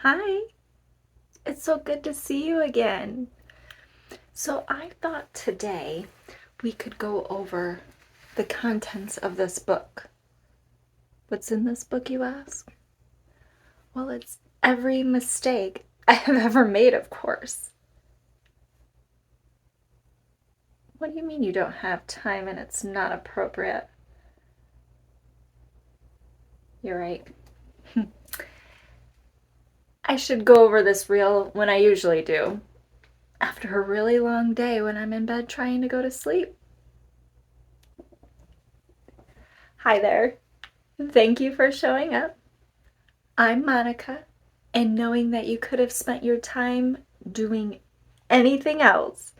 Hi, it's so good to see you again. So I thought today we could go over the contents of this book. What's in this book, you ask? Well, it's every mistake I have ever made, of course. What do you mean you don't have time and it's not appropriate? You're right. I should go over this reel when I usually do, after a really long day when I'm in bed trying to go to sleep. Hi there. Thank you for showing up. I'm Monica, and knowing that you could have spent your time doing anything else,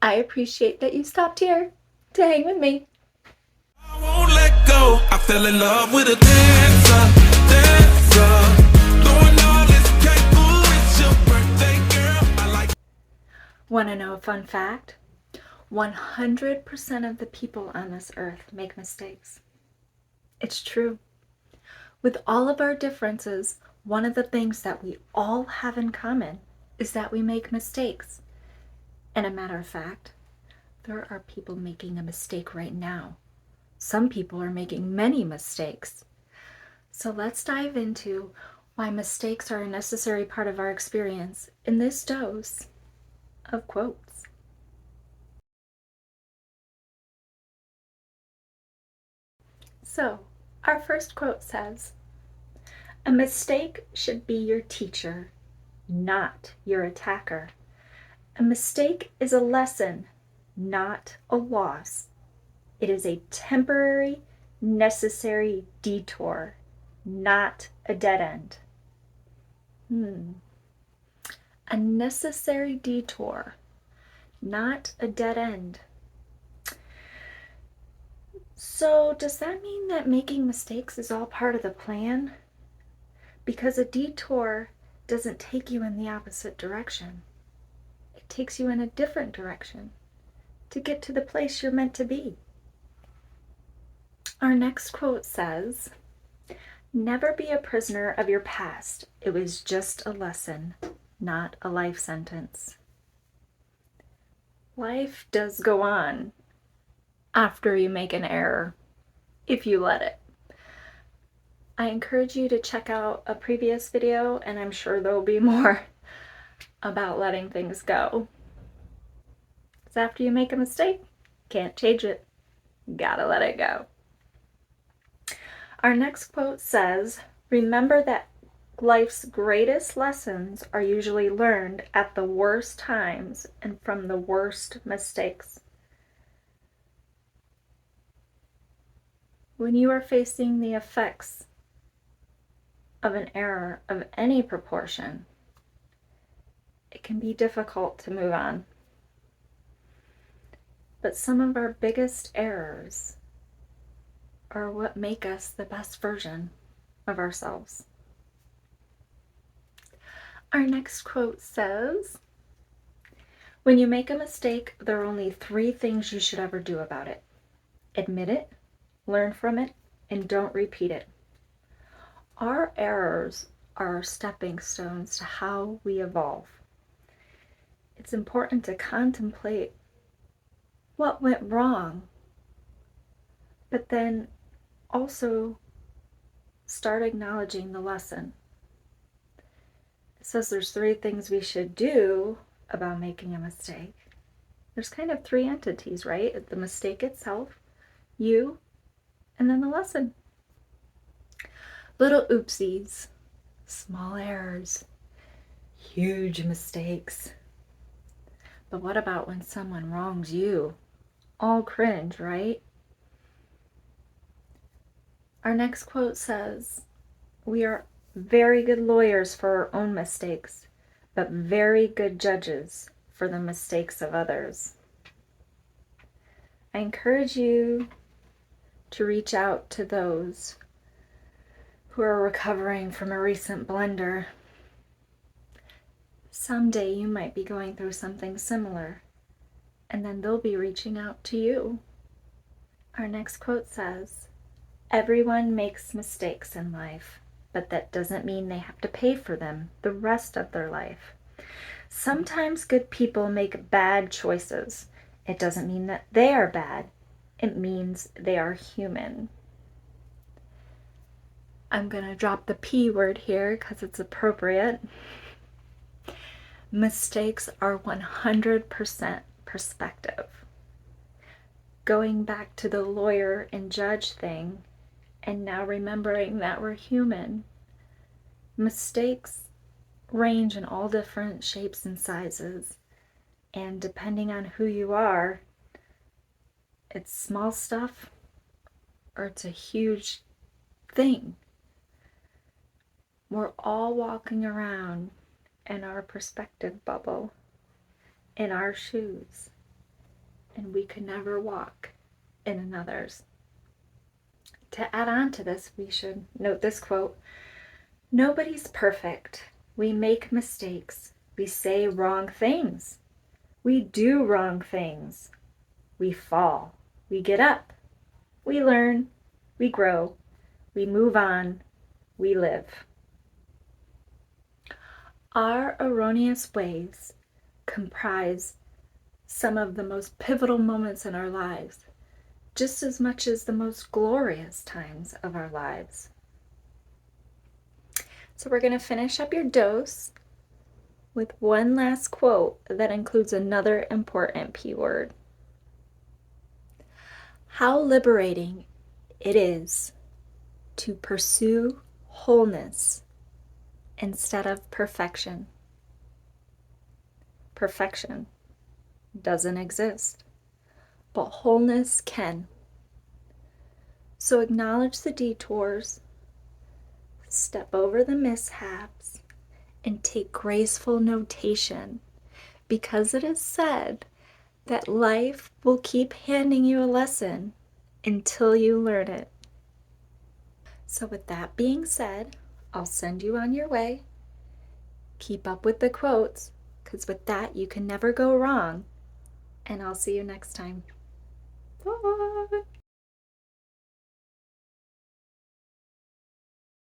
I appreciate that you stopped here to hang with me. I won't let go. I fell in love with a dancer. Doing all this cake, ooh, it's your birthday, girl. I like. Want to know a fun fact? 100% of the people on this earth make mistakes. It's true. With all of our differences, one of the things that we all have in common is that we make mistakes. And a matter of fact, there are people making a mistake right now. Some people are making many mistakes. So let's dive into why mistakes are a necessary part of our experience in this dose of quotes. So, our first quote says, "A mistake should be your teacher, not your attacker. A mistake is a lesson, not a loss. It is a temporary, necessary detour, not a dead end." A necessary detour, not a dead end. So, does that mean that making mistakes is all part of the plan? Because a detour doesn't take you in the opposite direction, it takes you in a different direction to get to the place you're meant to be. Our next quote says, "Never be a prisoner of your past. It was just a lesson, not a life sentence." Life does go on after you make an error, if you let it. I encourage you to check out a previous video, and I'm sure there'll be more about letting things go. Because after you make a mistake, can't change it. Gotta let it go. Our next quote says, "Remember that life's greatest lessons are usually learned at the worst times and from the worst mistakes." When you are facing the effects of an error of any proportion, it can be difficult to move on. But some of our biggest errors are what make us the best version of ourselves. Our next quote says, "When you make a mistake, there are only 3 things you should ever do about it. Admit it, learn from it, and don't repeat it." Our errors are stepping stones to how we evolve. It's important to contemplate what went wrong, but then also start acknowledging the lesson. It says there's 3 things we should do about making a mistake. There's kind of 3 entities, right? The mistake itself, you, and then the lesson. Little oopsies, small errors, huge mistakes. But what about when someone wrongs you? All cringe, right? Our next quote says, "We are very good lawyers for our own mistakes, but very good judges for the mistakes of others." I encourage you to reach out to those who are recovering from a recent blunder. Someday you might be going through something similar, and then they'll be reaching out to you. Our next quote says, "Everyone makes mistakes in life. but that doesn't mean they have to pay for them the rest of their life. Sometimes good people make bad choices. It doesn't mean that they are bad, it means they are human. I'm going to drop the P word here because it's appropriate. Mistakes are 100% perspective. Going back to the lawyer and judge thing, and now remembering that we're human. Mistakes range in all different shapes and sizes, and depending on who you are, it's small stuff or it's a huge thing. We're all walking around in our perspective bubble, in our shoes, and we could never walk in another's. To add on to this, we should note this quote: "Nobody's perfect. We make mistakes. We say wrong things. We do wrong things. We fall. We get up. We learn. We grow. We move on. We live." Our erroneous ways comprise some of the most pivotal moments in our lives, just as much as the most glorious times of our lives. So we're going to finish up your dose with one last quote that includes another important P word. How liberating it is to pursue wholeness instead of perfection. Perfection doesn't exist, but wholeness can. So acknowledge the detours, step over the mishaps, and take graceful notation, because it is said that life will keep handing you a lesson until you learn it. So with that being said, I'll send you on your way. Keep up with the quotes, because with that you can never go wrong. And I'll see you next time. Bye.